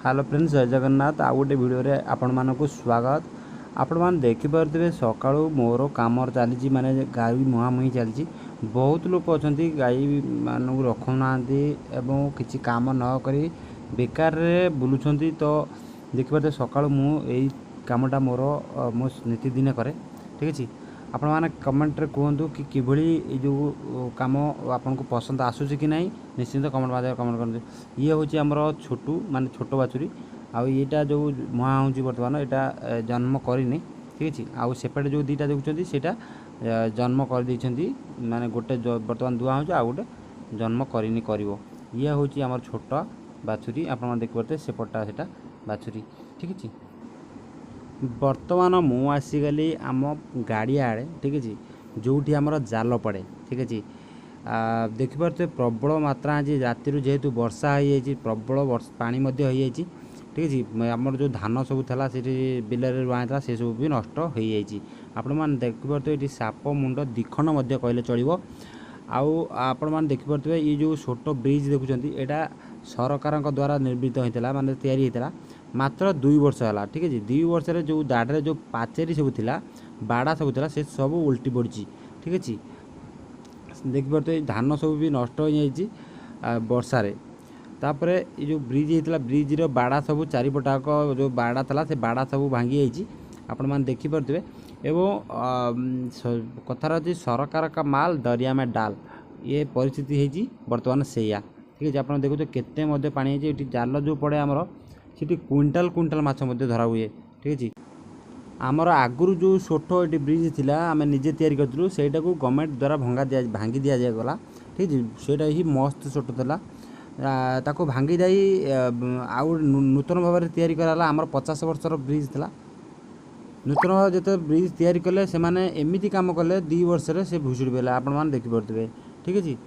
Hello friends जय जगन्नाथ आउ गोटे भिडियो आपण मानक स्वागत। आपण मैंने देखिपे सका मोर कम चली माने गाई मुहांमुही चली बहुत लोग अच्छा गाई मानक रखुना किसी काम नक बेकार बुलूं तो देखिपे सका मुझे कमटा मोर मो नीतिदिन कै ठीक अच्छे। आपण मैंने कमेंट कहतु कि किभली जो कम आपन को पसंद आसूसी कि नहीं निश्चिंत कमेंट माध्यम कमेंट कर। ये हूँ आमर छोटू माने छोट बाछुरी आईटा जो मुहाँ हो बर्तमान यहाँ जन्म करनी ठीक अच्छे। आउ सेपटे जो दीटा देखुं से जन्म कर माने गोटे बर्तमान दुआ हो आउ गोटे जन्म करनी कर ये हूँ आमर छोट बाछुरी आप देखिए सेपटा से बाछुरी ठीक अच्छे। बर्तमान मु आसीगली आम गाड़िया आड़े ठीक अच्छे जो आमर जाल पड़े ठीक अच्छे। देखिपे प्रबल मात्रा आज राति जेहेतु वर्षा हो प्रबल पानी हो ठीक अच्छे। आमर जो धान सब था बिल रुआ था से सब भी नष्ट हो जाए। आपण मैंने देखिपे ये साप मुंड दिखंड कहले चलो। आपण मैंने देखिपे ये जो छोट ब्रिज देखुं यहाँ सरकार द्वारा निर्मित होता माने तैयारी होता मात्र 2 वर्ष है ठीक है। 2 वर्ष जो दाढ़े जो पाचेरी सब थिला बाड़ा सब थिला से सब उल्टी पड़ी ठीक अच्छे। देखिपे धान सब भी नष्ट हो जाए वर्षार तापर ये जो ब्रिज होता ब्रिज्र बाड़ा सब चारिपटाक जो बाड़ा था से बाड़ा सब भांगी जाइए आपण मैंने देखिपे। एवं कथार अच्छी सरकार का माल दरिया में डाल ये परिस्थिति होती बर्तमान से ठीक है। आप देखो केते पानी ये जाल जो पड़े आमर सीटी क्विंटाल क्विंटाल माछ धरा हुए ठीक अच्छे। आमर आगुरी जो छोट ये ब्रिज थिला आम निजे तैयारी करूँ से गवर्नमेंट द्वारा भांगी दि जागला ठीक है। सेटा ही मस्त छोट था ताको भांगी जाई आउ नूतन भाव में तैयारी कराला। आमर 50 वर्षर ब्रिज था नूतन भाव जो ब्रिज तैयारी कले से माने एमती काम कले 2 वर्ष से भुशुड़ी पेले आपण मैंने देखिपे ठीक अच्छे।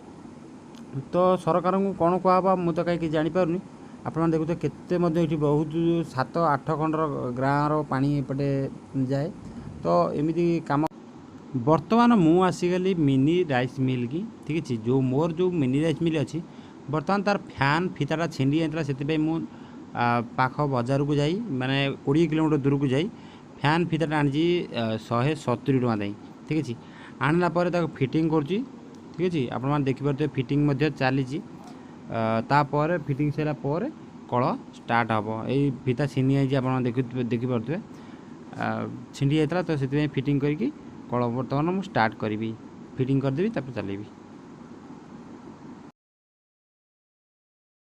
तो सरकार को कौन कहवा मुझे कहीं जापारे आपने देखुए केते ये बहुत 7-8 खंडर गाँव पानी एपटे जाए तो एमती काम। बर्तमान मु आसीगली मिनी राइस मिल की ठीक अच्छे। जो मोर जो मिनी राइस मिल अच्छी बर्तमान तार फैन फिताटा छिंडी जाता से मु पाख बजार को जाई माने 20 किलोमीटर दूर को जाई फैन फिताटा आनी 170 टଙ୍କା दें ठीक अच्छे। आणला फिटिंग करुँची ठीक अच्छे। आप देखिपे फिटिंग चली तापर फिटिंग सरापर कल स्टार्ट हम यही फिता छिनी आप देखिपे छिंडी जाता तो से फिटिंग करके कल बर्तमान मुझे स्टार्ट करी फिटिंग करदेवी चलेबी।